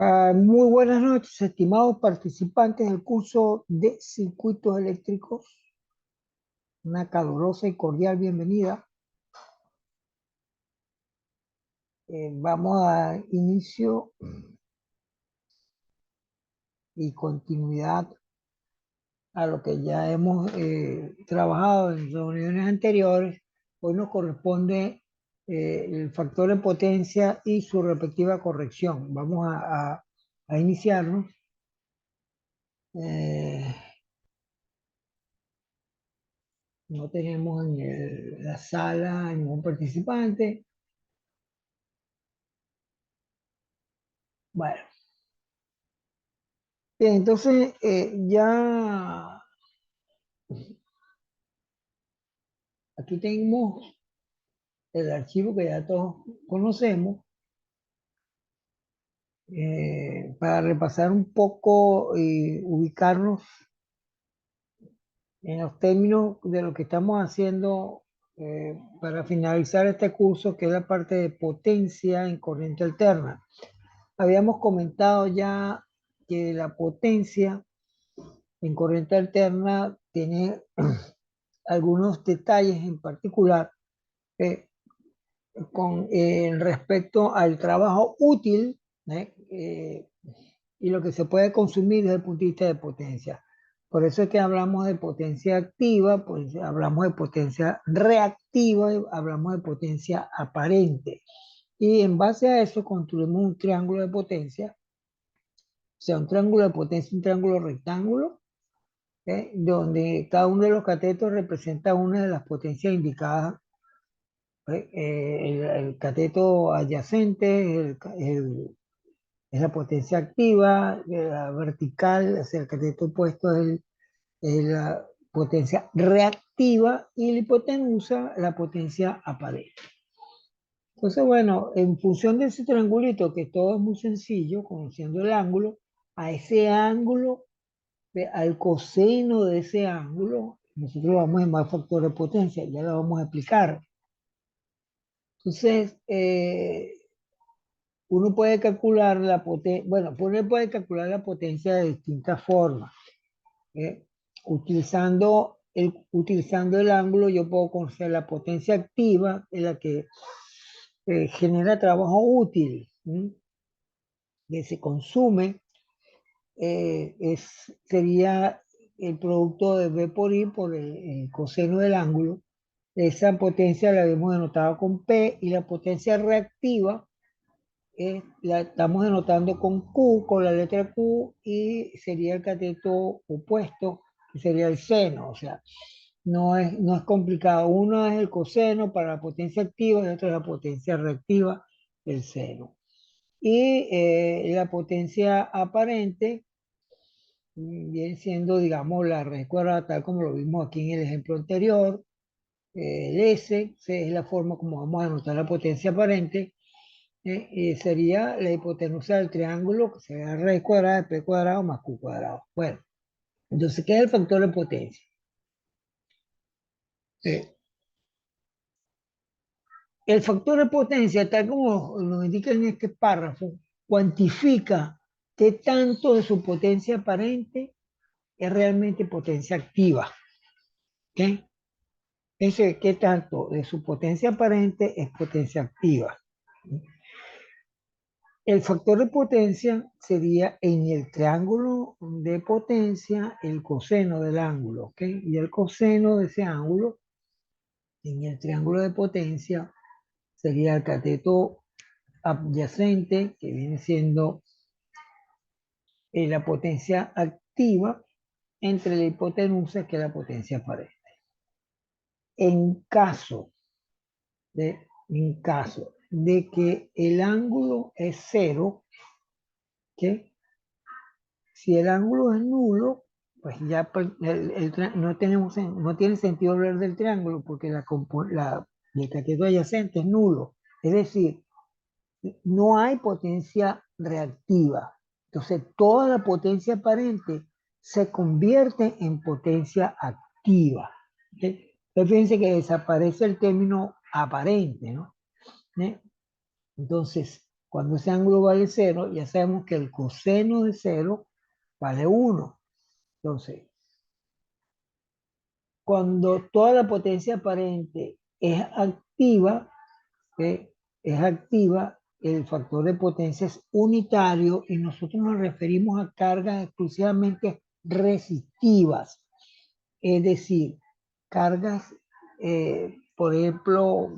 Muy buenas noches, estimados participantes del curso de circuitos eléctricos. Una calurosa y cordial bienvenida. Vamos a dar inicio y continuidad a lo que ya hemos trabajado en reuniones anteriores. Hoy nos corresponde el factor de potencia y su respectiva corrección. Vamos a iniciarnos. Eh, no tenemos en la sala ningún participante. Bueno, bien, entonces ya aquí tenemos el archivo que ya todos conocemos, para repasar un poco y ubicarnos en los términos de lo que estamos haciendo para finalizar este curso, que es la parte de potencia en corriente alterna. Habíamos comentado ya que la potencia en corriente alterna tiene algunos detalles en particular eh, con respecto al trabajo útil, y lo que se puede consumir desde el punto de vista de potencia. Por eso es que hablamos de potencia activa, pues hablamos de potencia reactiva y hablamos de potencia aparente. Y en base a eso construimos un triángulo de potencia, o sea, un triángulo de potencia, un triángulo rectángulo, donde cada uno de los catetos representa una de las potencias indicadas. El cateto adyacente es la potencia activa, la vertical, o sea, el cateto opuesto es la potencia reactiva y la hipotenusa la potencia aparente. Entonces, bueno, en función de ese triangulito, que todo es muy sencillo, conociendo el ángulo, a ese ángulo, al coseno de ese ángulo, nosotros lo vamos a llamar factor de potencia, ya lo vamos a explicar. Entonces, uno puede calcular la potencia, bueno, uno puede calcular la potencia de distintas formas. ¿Eh? Utilizando el ángulo, yo puedo conocer la potencia activa, en la que genera trabajo útil, ¿sí? Que se consume, sería el producto de B por I por el coseno del ángulo. Esa potencia la hemos denotado con P, y la potencia reactiva la estamos denotando con Q, con la letra Q, y sería el cateto opuesto, que sería el seno. O sea, no es complicado. Uno es el coseno para la potencia activa y otro es la potencia reactiva, el seno. Y la potencia aparente viene siendo, digamos, la raíz cuadrada, tal como lo vimos aquí en el ejemplo anterior. El S es la forma como vamos a anotar la potencia aparente. Sería la hipotenusa del triángulo, que sería raíz cuadrada de P cuadrado más Q cuadrado. Bueno, entonces, ¿qué es el factor de potencia? Eh, el factor de potencia, tal como nos indica en este párrafo, cuantifica qué tanto de su potencia aparente es realmente potencia activa. ¿Okay? Ese qué tanto de su potencia aparente es potencia activa. El factor de potencia sería en el triángulo de potencia el coseno del ángulo, ¿ok? Y el coseno de ese ángulo en el triángulo de potencia sería el cateto adyacente, que viene siendo la potencia activa, entre la hipotenusa, que es la potencia aparente. En caso en caso de que el ángulo es cero, ¿ok? Si el ángulo es nulo, pues ya no tiene sentido hablar del triángulo, porque el cateto adyacente es nulo. Es decir, no hay potencia reactiva. Entonces, toda la potencia aparente se convierte en potencia activa. ¿Okay? Entonces, fíjense que desaparece el término aparente, ¿no? ¿Eh? Entonces, Cuando ese ángulo vale 0, ya sabemos que el coseno de 0 vale 1. Entonces, cuando toda la potencia aparente es activa, ¿ok? Es activa, el factor de potencia es unitario y nosotros nos referimos a cargas exclusivamente resistivas, es decir, cargas, por ejemplo,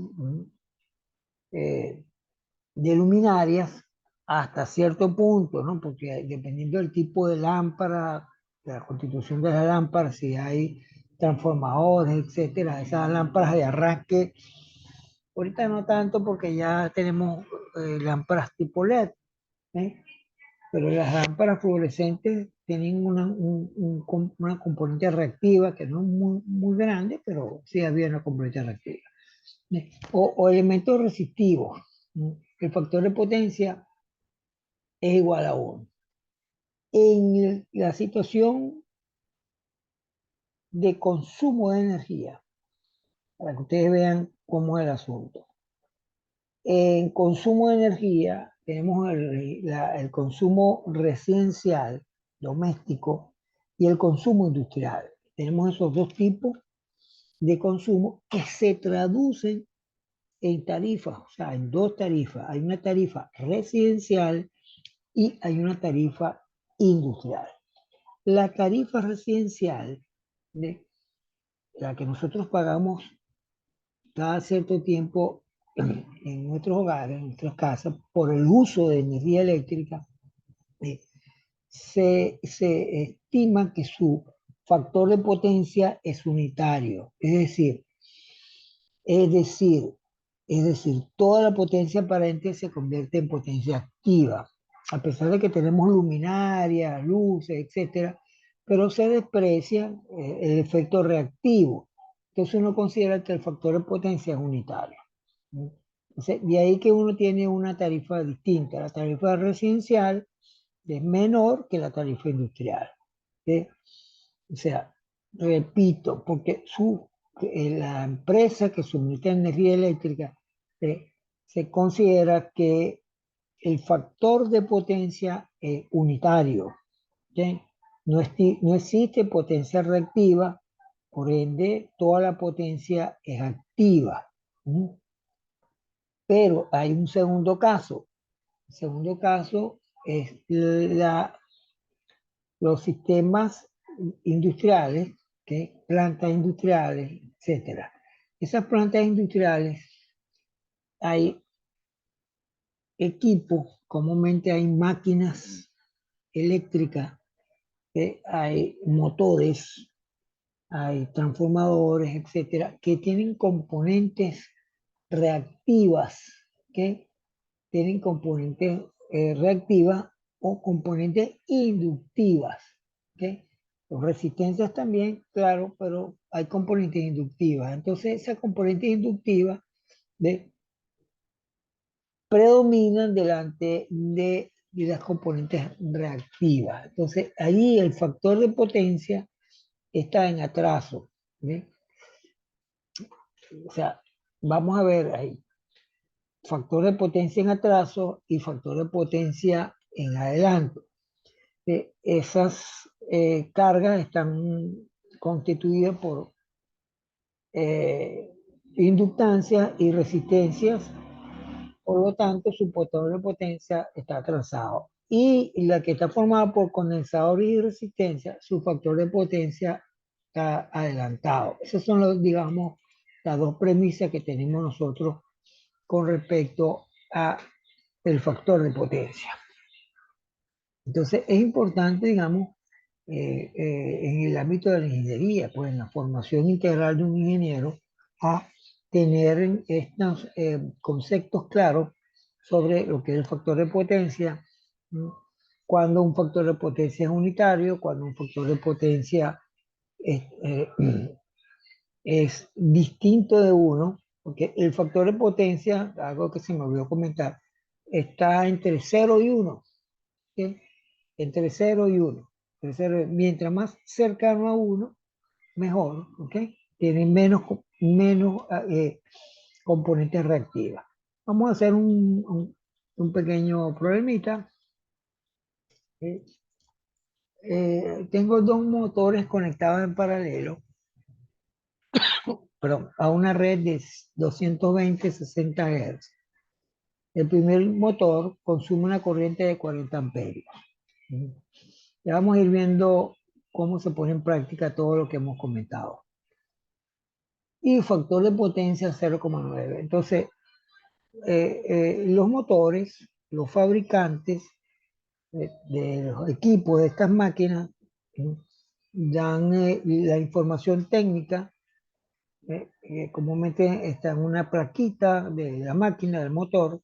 eh, de luminarias hasta cierto punto, ¿no? Porque dependiendo del tipo de lámpara, de la constitución de la lámpara, si hay transformadores, etcétera, esas lámparas de arranque, ahorita no tanto porque ya tenemos lámparas tipo LED, ¿eh? Pero las lámparas fluorescentes tienen una componente reactiva que no es muy grande, pero sí había una componente reactiva. O elementos resistivos. ¿No? El factor de potencia es igual a 1. En la situación de consumo de energía, para que ustedes vean cómo es el asunto. En consumo de energía tenemos el consumo residencial, doméstico, y el consumo industrial. Tenemos esos dos tipos de consumo que se traducen en tarifas, o sea, en dos tarifas. Hay una tarifa residencial y hay una tarifa industrial. La tarifa residencial, de la que nosotros pagamos cada cierto tiempo en nuestros hogares, en nuestras casas, por el uso de energía eléctrica, eh, se estima que su factor de potencia es unitario. Es decir, es decir, toda la potencia aparente se convierte en potencia activa, a pesar de que tenemos luminarias, luces, etcétera, pero se desprecia el efecto reactivo. Entonces uno considera que el factor de potencia es unitario. ¿No? Entonces, de ahí que uno tiene una tarifa distinta. La tarifa residencial es menor que la tarifa industrial. ¿Sí? O sea, repito, porque la empresa que suministra energía eléctrica se considera que el factor de potencia es unitario. ¿Sí? No existe potencia reactiva, por ende, toda la potencia es activa. ¿Mm? Pero hay un segundo caso. El segundo caso es los sistemas industriales, ¿okay? Plantas industriales, etcétera. Esas plantas industriales hay equipos, comúnmente hay máquinas eléctricas, hay motores, hay transformadores, etcétera, que tienen componentes reactivas, que tienen componentes reactivas o componentes inductivas. ¿Okay? Los resistencias también, claro, pero hay componentes inductivas. Entonces, esas componentes inductivas ¿ve? Predominan delante de las componentes reactivas. Entonces, ahí el factor de potencia está en atraso. ¿Ve? O sea, vamos a ver ahí, factor de potencia en atraso y factor de potencia en adelanto. Esas cargas están constituidas por eh, inductancias y resistencias, por lo tanto su factor de potencia está atrasado. Y la que está formada por condensadores y resistencia, su factor de potencia está adelantado. Esas son, digamos, las dos premisas que tenemos nosotros con respecto a el factor de potencia. Entonces, es importante, digamos, en el ámbito de la ingeniería, pues en la formación integral de un ingeniero, a tener estos conceptos claros sobre lo que es el factor de potencia, ¿no? Cuando un factor de potencia es unitario, cuando un factor de potencia es, es distinto de uno, porque el factor de potencia, algo que se me olvidó comentar, está entre 0 y 1. ¿Sí? Entre 0 y 1. Mientras más cercano a 1, mejor, ¿ok? Tiene menos componentes reactivas. Vamos a hacer un pequeño problemita. Eh, Tengo dos motores conectados en paralelo, perdón, a una red de 220-60 Hz. El primer motor consume una corriente de 40 amperios. Ya vamos a ir viendo cómo se pone en práctica todo lo que hemos comentado. Y factor de potencia 0,9. Entonces, los motores, los fabricantes de los equipos de estas máquinas, dan la información técnica, comúnmente está en una plaquita de la máquina, del motor,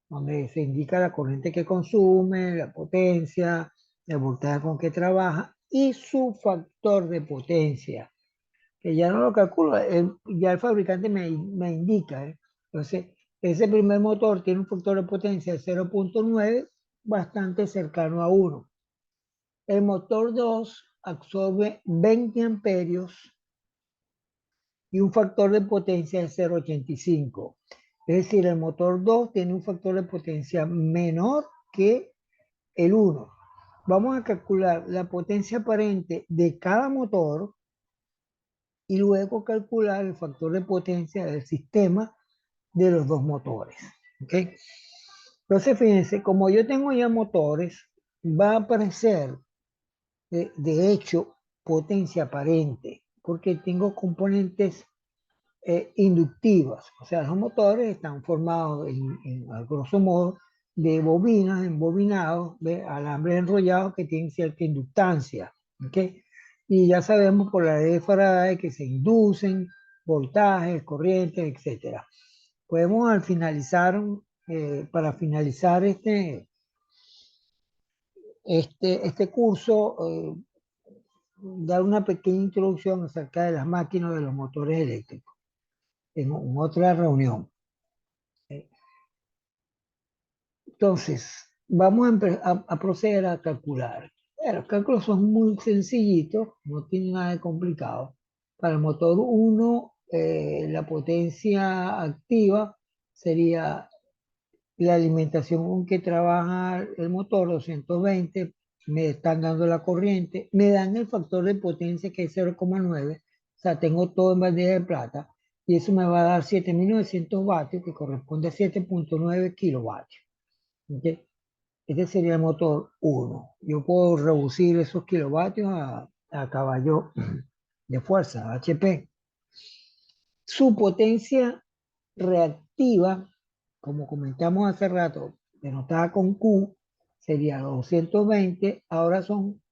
donde se indica la corriente que consume, la potencia, el voltaje con que trabaja y su factor de potencia, que ya no lo calculo, ya el fabricante me indica. Entonces, ese primer motor tiene un factor de potencia de 0,9, bastante cercano a 1. El motor 2 absorbe 20 amperios y un factor de potencia de 0,85. Es decir, el motor 2 tiene un factor de potencia menor que el 1. Vamos a calcular la potencia aparente de cada motor y luego calcular el factor de potencia del sistema de los dos motores. ¿Ok? Entonces, fíjense, como yo tengo ya motores, va a aparecer, de hecho, potencia aparente, porque tengo componentes inductivas. O sea, los motores están formados, a grosso modo, de bobinas, embobinados, de alambres enrollados que tienen cierta inductancia. ¿Okay? Y ya sabemos por la ley de Faraday que se inducen voltajes, corrientes, etcétera. Podemos al finalizar, para finalizar este curso, dar una pequeña introducción acerca de las máquinas de los motores eléctricos en otra reunión. Entonces, vamos a proceder a calcular. Los cálculos son muy sencillitos, no tienen nada de complicado. Para el motor 1, la potencia activa sería la alimentación con que trabaja el motor, 220, me están dando la corriente, me dan el factor de potencia que es 0,9, o sea, tengo todo en bandeja de plata, y eso me va a dar 7.900 vatios, que corresponde a 7,9 kilovatios. ¿Okay? Este sería el motor 1. Yo puedo reducir esos kilovatios a caballo de fuerza, HP. Su potencia reactiva, como comentamos hace rato, denotada con Q, sería los 220, ahora son,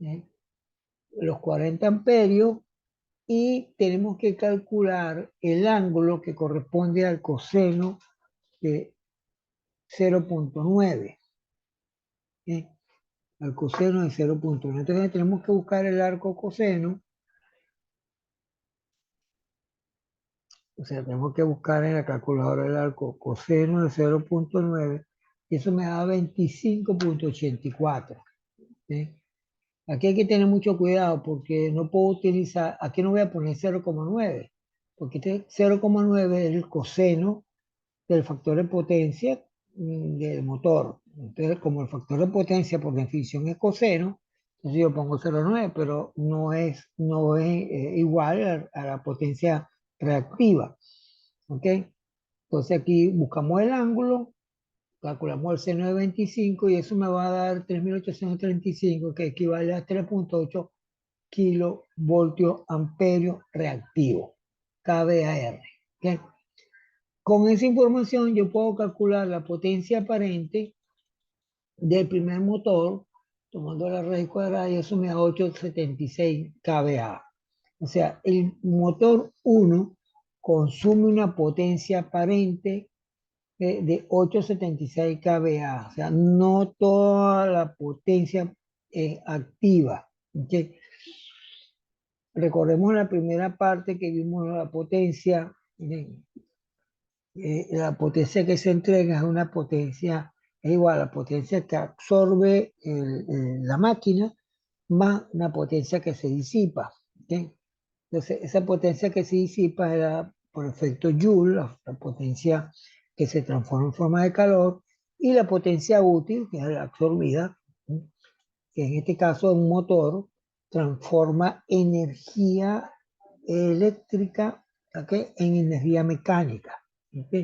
¿eh?, los 40 amperios, y tenemos que calcular el ángulo que corresponde al coseno de 0,9. ¿Eh? Al coseno de 0,9. Entonces tenemos que buscar el arco coseno. O sea, tenemos que buscar en la calculadora el arco coseno de 0,9 y eso me da 25,84. ¿Sí? Aquí hay que tener mucho cuidado porque no puedo utilizar, aquí no voy a poner 0,9 porque este 0,9 es el coseno del factor de potencia del motor. Entonces, como el factor de potencia por definición es coseno, entonces yo pongo 0,9, pero no es igual a la potencia reactiva. ¿Ok? Entonces aquí buscamos el ángulo, calculamos el seno de 25 y eso me va a dar 3.835, que equivale a 3,8 kilovoltios amperios reactivo, kVAR. ¿Ok? Con esa información yo puedo calcular la potencia aparente del primer motor, tomando la raíz cuadrada, y eso me da 876 kVA. O sea, el motor 1 consume una potencia aparente de 876 kVA. O sea, no toda la potencia activa. ¿Okay? Recordemos la primera parte que vimos, la potencia. La potencia que se entrega es una potencia, es igual a la potencia que absorbe la máquina más una potencia que se disipa. ¿Okay? Entonces, esa potencia que se disipa era por efecto Joule, la potencia que se transforma en forma de calor, y la potencia útil, que es la absorbida, que en este caso un motor, transforma energía eléctrica, ¿ok?, en energía mecánica. ¿Ok?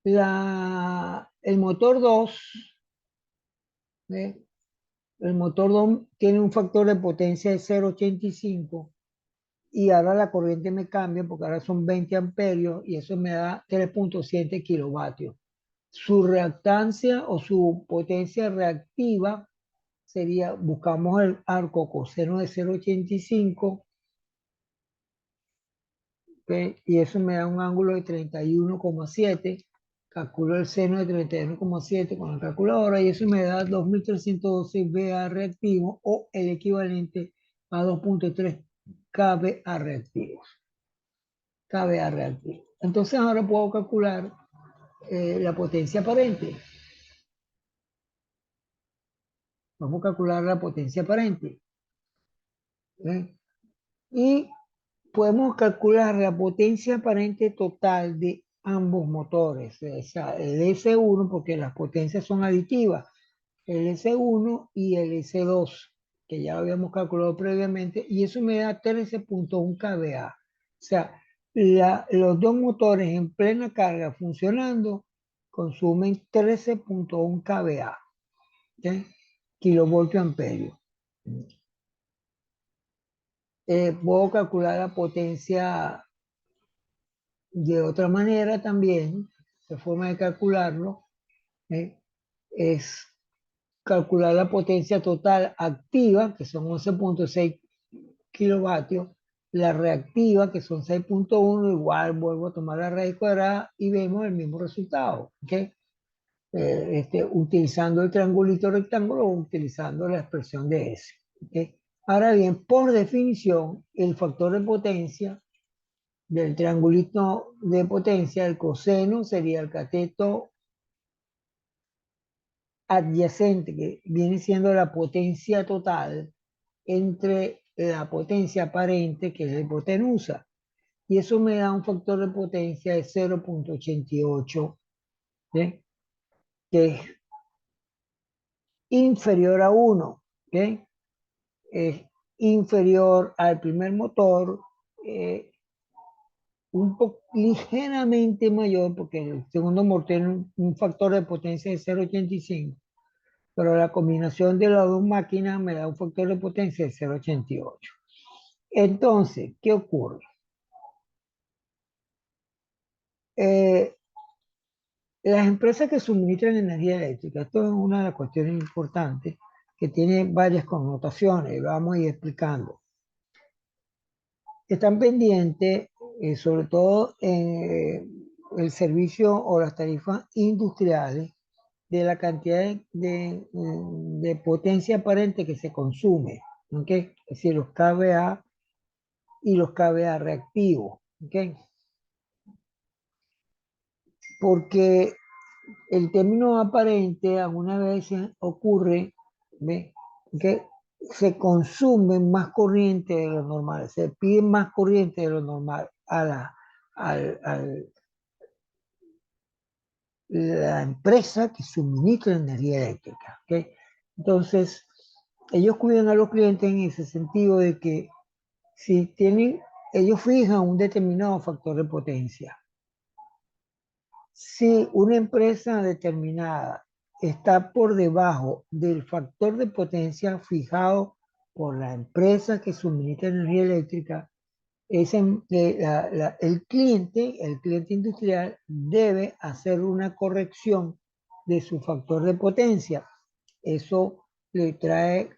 El motor 2, ¿eh? El motor 2 tiene un factor de potencia de 0,85 y ahora la corriente me cambia porque ahora son 20 amperios y eso me da 3,7 kilovatios. Su reactancia o su potencia reactiva sería, buscamos el arco coseno de 0,85, ¿ok? Y eso me da un ángulo de 31,7. Calculo el seno de 31,7 con la calculadora y eso me da 2312 VA reactivo o el equivalente a 2,3 kVA reactivos. kVA reactivo. Entonces ahora puedo calcular la potencia aparente. Vamos a calcular la potencia aparente. ¿Eh? Y podemos calcular la potencia aparente total de ambos motores, o sea, el S1, porque las potencias son aditivas, el S1 y el S2, que ya lo habíamos calculado previamente, y eso me da 13,1 kVA. O sea, los dos motores en plena carga funcionando consumen 13,1 kVA, ¿ok? Kilovoltio amperio. Puedo calcular la potencia de otra manera también, la forma de calcularlo, ¿eh? Es calcular la potencia total activa, que son 11,6 kilovatios, la reactiva, que son 6,1, igual vuelvo a tomar la raíz cuadrada y vemos el mismo resultado, ¿ok? Utilizando el triangulito rectángulo o utilizando la expresión de S. ¿Ok? Ahora bien, por definición, el factor de potencia del triangulito de potencia, el coseno sería el cateto adyacente, que viene siendo la potencia total, entre la potencia aparente, que es la hipotenusa. Y eso me da un factor de potencia de 0,88, ¿sí?, que es inferior a 1, ¿sí?, es inferior al primer motor, un poco ligeramente mayor, porque el segundo motor tiene un factor de potencia de 0,85, pero la combinación de las dos máquinas me da un factor de potencia de 0,88. Entonces, ¿qué ocurre? Eh, las empresas que suministran energía eléctrica, esto es una de las cuestiones importantes que tiene varias connotaciones, vamos a ir explicando. Están pendientes, sobre todo en el servicio o las tarifas industriales, de la cantidad de potencia aparente que se consume, ¿ok? Es decir, los kVA y los kVA reactivos, ¿ok? Porque el término aparente algunas veces ocurre, ¿ve?, que se consume más corriente de lo normal, se pide más corriente de lo normal a la empresa que suministra energía eléctrica, ¿ok? Entonces, ellos cuidan a los clientes en ese sentido de que si tienen, ellos fijan un determinado factor de potencia. Si una empresa determinada está por debajo del factor de potencia fijado por la empresa que suministra energía eléctrica, el cliente industrial debe hacer una corrección de su factor de potencia. Eso le trae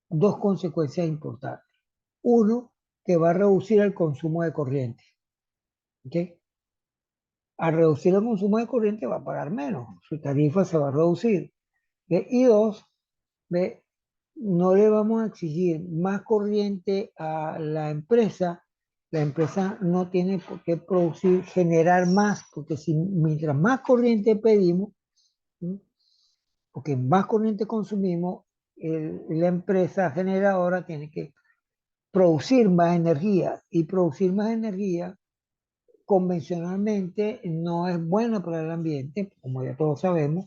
dos consecuencias importantes. Uno, que va a reducir el consumo de corriente. ¿Okay? Al reducir el consumo de corriente va a pagar menos, su tarifa se va a reducir. ¿Okay? Y dos, ¿ve?, no le vamos a exigir más corriente a la empresa no tiene por qué producir, generar más, porque si mientras más corriente pedimos, ¿sí?, porque más corriente consumimos, la empresa generadora tiene que producir más energía y producir más energía convencionalmente no es buena para el ambiente, como ya todos sabemos,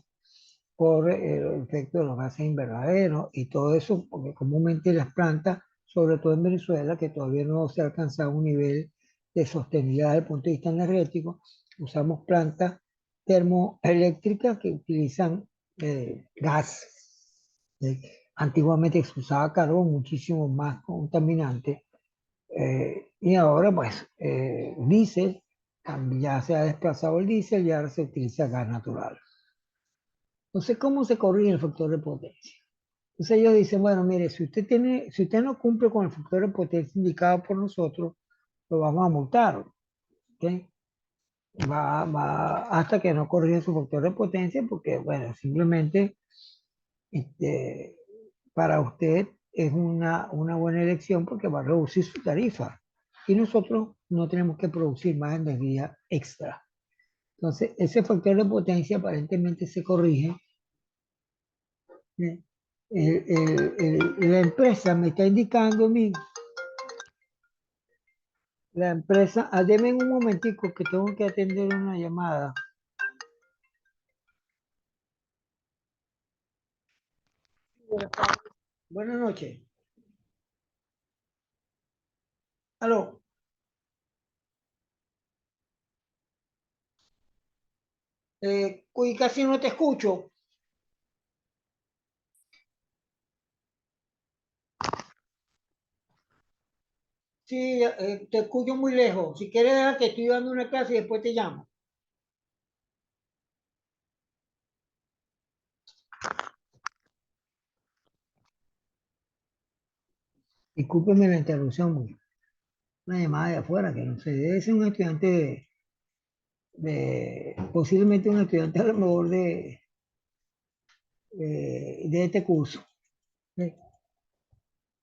por el efecto de los gases invernaderos y todo eso, porque comúnmente las plantas, sobre todo en Venezuela, que todavía no se ha alcanzado un nivel de sostenibilidad desde el punto de vista energético, usamos plantas termoeléctricas que utilizan gas. Eh, Antiguamente se usaba carbón muchísimo más contaminante y ahora pues diésel, ya se ha desplazado el diésel y ahora se utiliza gas natural. Entonces, ¿cómo se corrige el factor de potencia? Entonces ellos dicen, bueno, mire, si usted no cumple con el factor de potencia indicado por nosotros, lo vamos a multar, ¿ok? Hasta que no corrija su factor de potencia, porque, bueno, simplemente este, para usted es una buena elección porque va a reducir su tarifa y nosotros no tenemos que producir más energía extra. Entonces, ese factor de potencia aparentemente se corrige. ¿Eh? La empresa me está indicando a mí, la empresa, deme un momentico que tengo que atender una llamada. Buenas noches. Aló, uy, casi no te escucho. Sí, te escucho muy lejos. Si quieres, dejar que estoy dando una clase y después te llamo. Discúlpeme la interrupción, una llamada de afuera, que no sé, debe ser un estudiante posiblemente un estudiante a lo mejor de este curso. ¿Sí?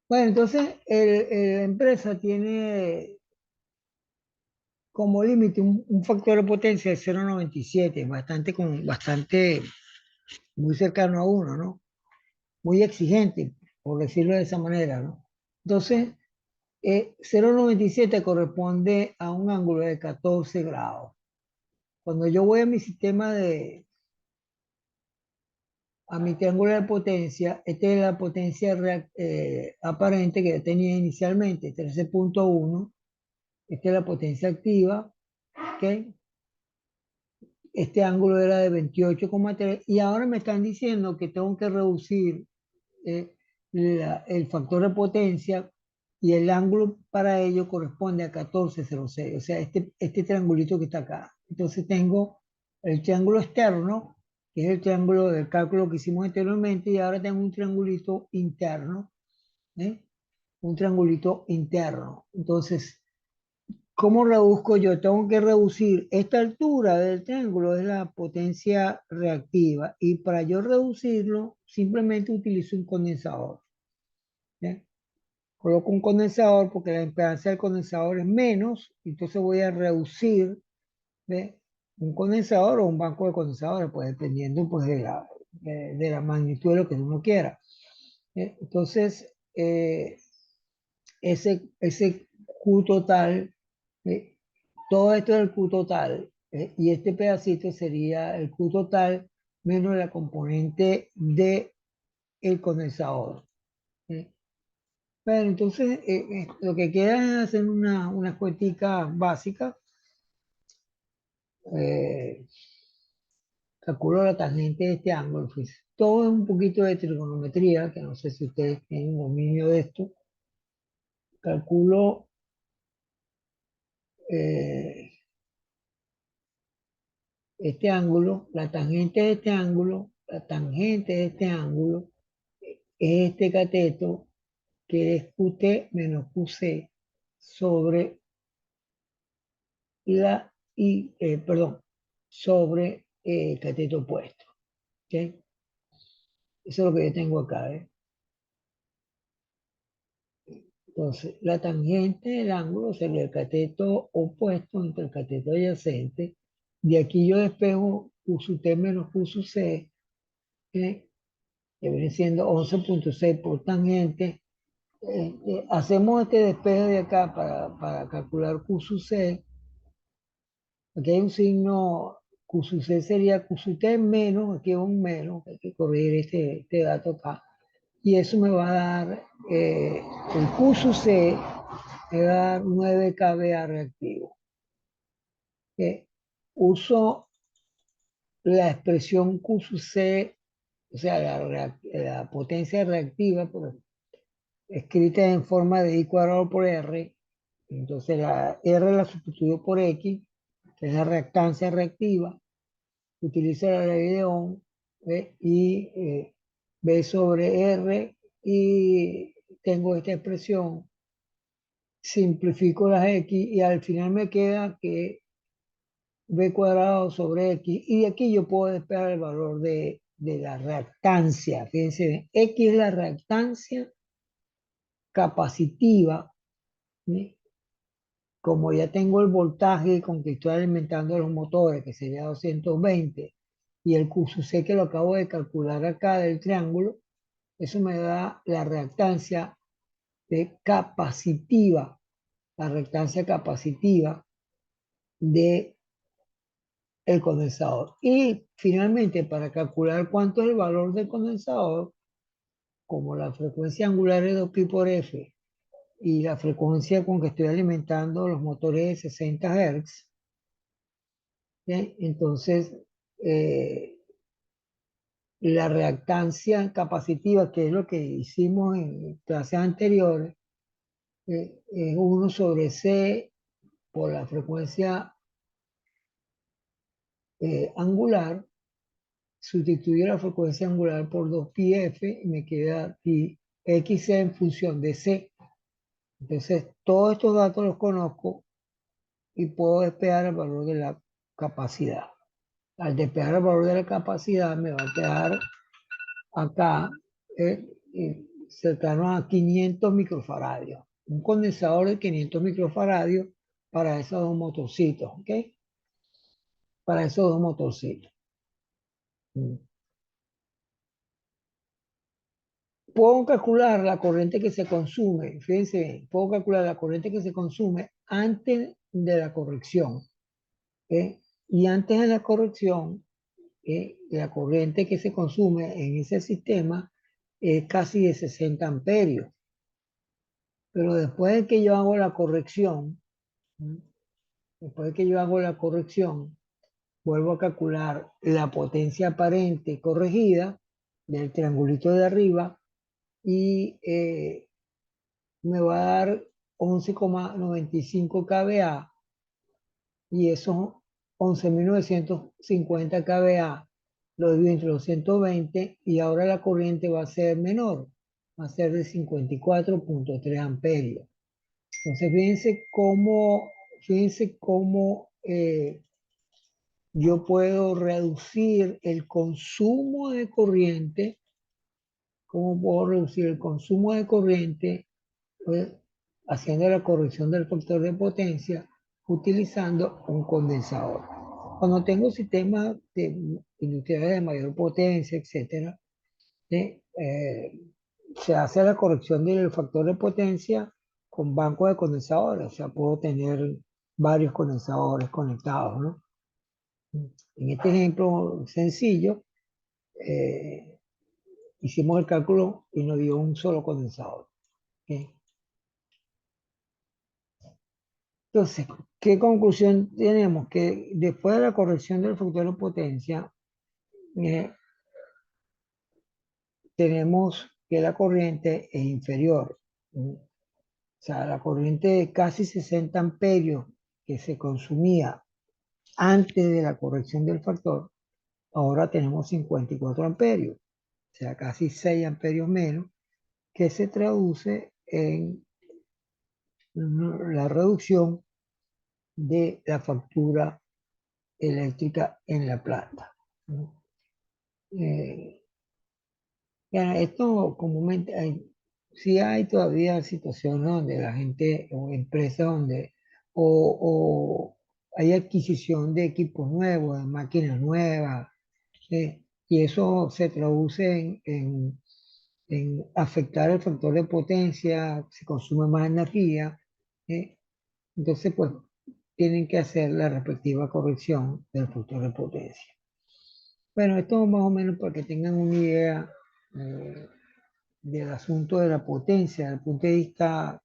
Bueno, entonces la empresa tiene como límite un factor de potencia de 0,97, bastante, muy cercano a uno, ¿no? Muy exigente, por decirlo de esa manera, ¿no? Entonces, 0,97 corresponde a un ángulo de 14 grados. Cuando yo voy a mi sistema a mi triángulo de potencia, esta es la potencia aparente que yo tenía inicialmente, 13,1. Esta es la potencia activa, ¿ok? Este ángulo era de 28,3 y ahora me están diciendo que tengo que reducir eh, el factor de potencia y el ángulo para ello corresponde a 14,06, o sea, este triangulito que está acá. Entonces tengo el triángulo externo, que es el triángulo del cálculo que hicimos anteriormente, y ahora tengo un triangulito interno, ¿eh? Un triangulito interno. Entonces, ¿cómo reduzco yo? Tengo que reducir esta altura del triángulo, es la potencia reactiva. Y para yo reducirlo, simplemente utilizo un condensador. ¿Ya? Coloco un condensador porque la impedancia del condensador es menos. Entonces voy a reducir, ¿ve? Un condensador o un banco de condensadores, pues dependiendo pues, de la magnitud de lo que uno quiera. Entonces, ese Q total, eh, todo esto es el Q total, y este pedacito sería el Q total menos la componente de el condensador. ¿Eh? Bueno, entonces lo que queda es hacer una cuentica básica. eh, Calculo la tangente de este ángulo. Pues, todo es un poquito de trigonometría, que no sé si ustedes tienen dominio de esto. Calculo eh, este ángulo, la tangente de este ángulo, la tangente de este ángulo es este cateto que es QT menos QC sobre perdón, sobre el cateto opuesto. ¿Ok? Eso es lo que yo tengo acá. Entonces, la tangente del ángulo sería el cateto opuesto entre el cateto adyacente. De aquí yo despejo Q sub T menos Q sub C. ¿Ok? que viene siendo 11,6 por tangente. Hacemos este despeje de acá para calcular Q sub C. Aquí hay un signo, Q sub C sería Q sub T menos, aquí es un menos, hay que corregir este dato acá. Y eso me va a dar, el Q sub C me va a dar 9 kVA reactivo. Uso la expresión Q sub C, o sea, la potencia reactiva, escrita en forma de I cuadrado por R. Entonces la R la sustituyo por X, que es la reactancia reactiva. Utilizo la ley de Ohm, y B sobre R, y tengo esta expresión. Simplifico las X y al final me queda que B cuadrado sobre X. Y de aquí yo puedo despejar el valor de la reactancia. Fíjense, X es la reactancia capacitiva, ¿sí? Como ya tengo el voltaje con que estoy alimentando los motores, que sería 220, y el QC que lo acabo de calcular acá del triángulo, eso me da la reactancia capacitiva, la reactancia capacitiva de el condensador. Y finalmente, para calcular cuánto es el valor del condensador, como la frecuencia angular es 2pi por F y la frecuencia con que estoy alimentando los motores de 60 Hz, ¿sí? Entonces, eh, la reactancia capacitiva, que es lo que hicimos en clases anteriores, es 1 sobre C por la frecuencia angular. Sustituyo la frecuencia angular por 2πf y me queda pi xc en función de C. Entonces, todos estos datos los conozco y puedo despejar el valor de la capacidad. Al despejar el valor de la capacidad me va a quedar acá, cercano a 500 microfaradios. Un condensador de 500 microfaradios para esos dos motorcitos, ¿ok? Para esos dos motorcitos. Mm. Puedo calcular la corriente que se consume, fíjense bien, puedo calcular la corriente que se consume antes de la corrección. Y antes de la corrección, la corriente que se consume en ese sistema es casi de 60 amperios. Pero después de que yo hago la corrección, ¿sí? Después de que yo hago la corrección, vuelvo a calcular la potencia aparente corregida del triangulito de arriba y me va a dar 11,95 kVA, y esos 11.950 kVA lo divido entre los 120 y ahora la corriente va a ser menor, va a ser de 54,3 amperios. Entonces fíjense cómo yo puedo reducir el consumo de corriente, cómo puedo reducir el consumo de corriente, pues, haciendo la corrección del factor de potencia utilizando un condensador. Cuando tengo sistemas industriales de mayor potencia, etcétera, se hace la corrección del factor de potencia con bancos de condensadores. O sea, puedo tener varios condensadores conectados, ¿no? En este ejemplo sencillo, eh, hicimos el cálculo y nos dio un solo condensador. ¿Ok? Entonces, ¿qué conclusión tenemos? Que después de la corrección del factor de potencia, eh, tenemos que la corriente es inferior. O sea, la corriente de casi 60 amperios que se consumía antes de la corrección del factor, ahora tenemos 54 amperios, o sea, casi 6 amperios menos, que se traduce en la reducción de la factura eléctrica en la planta. Eh, ya, esto comúnmente sí hay todavía situaciones donde la gente o empresas donde o hay adquisición de equipos nuevos, de máquinas nuevas, y eso se traduce en afectar el factor de potencia, se consume más energía, ¿eh? Entonces, pues, tienen que hacer la respectiva corrección del factor de potencia. Bueno, esto más o menos para que tengan una idea eh, del asunto de la potencia, desde el punto de vista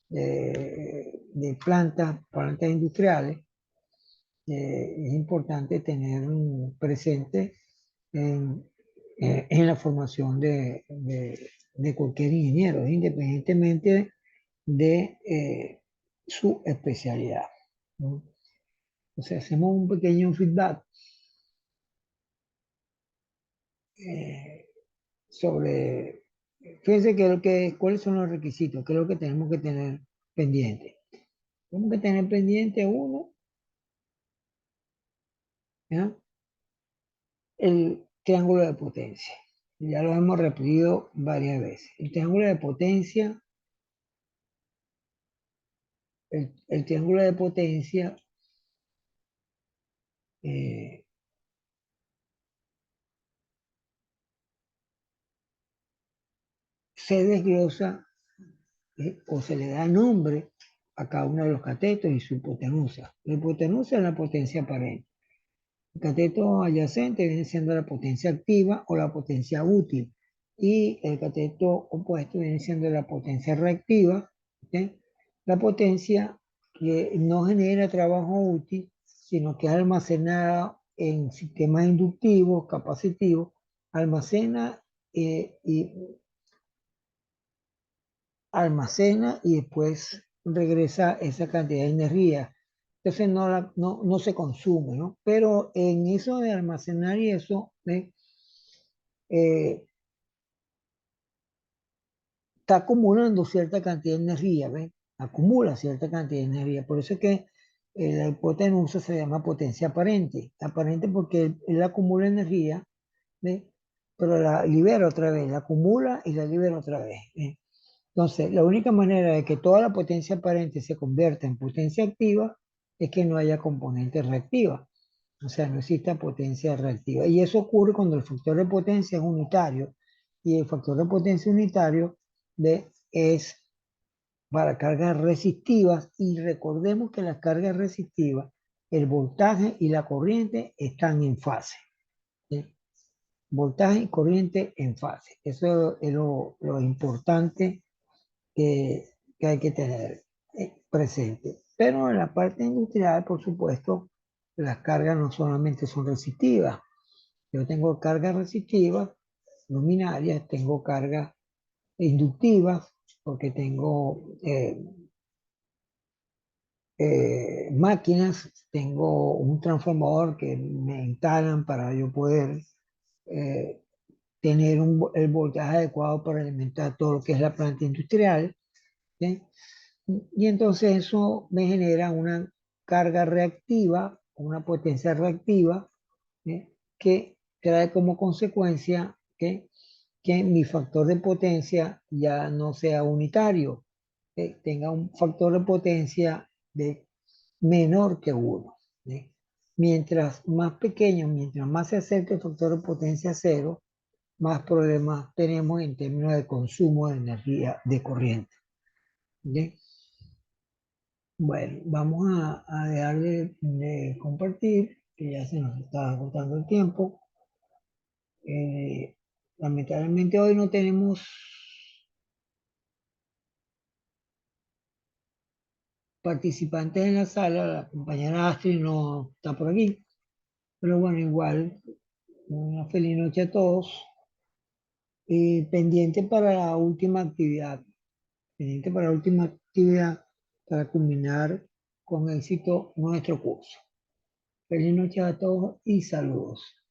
de plantas industriales. Es importante tener presente en, en la formación de cualquier ingeniero, independientemente de su especialidad, ¿no? O sea, hacemos un pequeño feedback eh, sobre, fíjense cuáles son los requisitos, qué es lo que tenemos que tener pendiente. Tenemos que tener pendiente uno, ¿ya? El triángulo de potencia. Ya lo hemos repetido varias veces. El triángulo de potencia, el triángulo de potencia eh, se desglosa o se le da nombre a cada uno de los catetos y su hipotenusa. La hipotenusa es la potencia aparente. El cateto adyacente viene siendo la potencia activa o la potencia útil. Y el cateto opuesto viene siendo la potencia reactiva, ¿ok? La potencia que no genera trabajo útil, sino que es almacenada en sistemas inductivos, capacitivos, almacena y y después regresa esa cantidad de energía. Entonces no se consume, ¿no? Pero en eso de almacenar y eso, ¿ve? Eh, está acumulando cierta cantidad de energía, ¿ve? Acumula cierta cantidad de energía. Por eso es que la hipotenusa se llama potencia aparente. Aparente porque él acumula energía, ¿ve? Pero la libera otra vez, la acumula y la libera otra vez, ¿ve? Entonces, la única manera de que toda la potencia aparente se convierta en potencia activa es que no haya componente reactiva. O sea, no exista potencia reactiva. Y eso ocurre cuando el factor de potencia es unitario. Y el factor de potencia unitario es para cargas resistivas. Y recordemos que las cargas resistivas, el voltaje y la corriente están en fase, ¿sí? Voltaje y corriente en fase. Eso es lo importante que hay que tener presente. Pero en la parte industrial, por supuesto, las cargas no solamente son resistivas. Yo tengo cargas resistivas, luminarias, tengo cargas inductivas, porque tengo máquinas, tengo un transformador que me instalan para yo poder eh, tener el voltaje adecuado para alimentar todo lo que es la planta industrial, ¿sí? Y entonces eso me genera una carga reactiva, una potencia reactiva, ¿eh? Que trae como consecuencia que mi factor de potencia ya no sea unitario, que tenga un factor de potencia de menor que 1. Mientras más pequeño, mientras más se acerque el factor de potencia a cero, más problemas tenemos en términos de consumo de energía de corriente. ¿Sí? Bueno, vamos a dejar de compartir, que ya se nos está agotando el tiempo. Eh, Lamentablemente hoy no tenemos participantes en la sala, la compañera Astrid no está por aquí, pero bueno, igual, una feliz noche a todos. Pendiente para la última actividad, pendiente para la última actividad para culminar con éxito nuestro curso. Feliz noche a todos y saludos.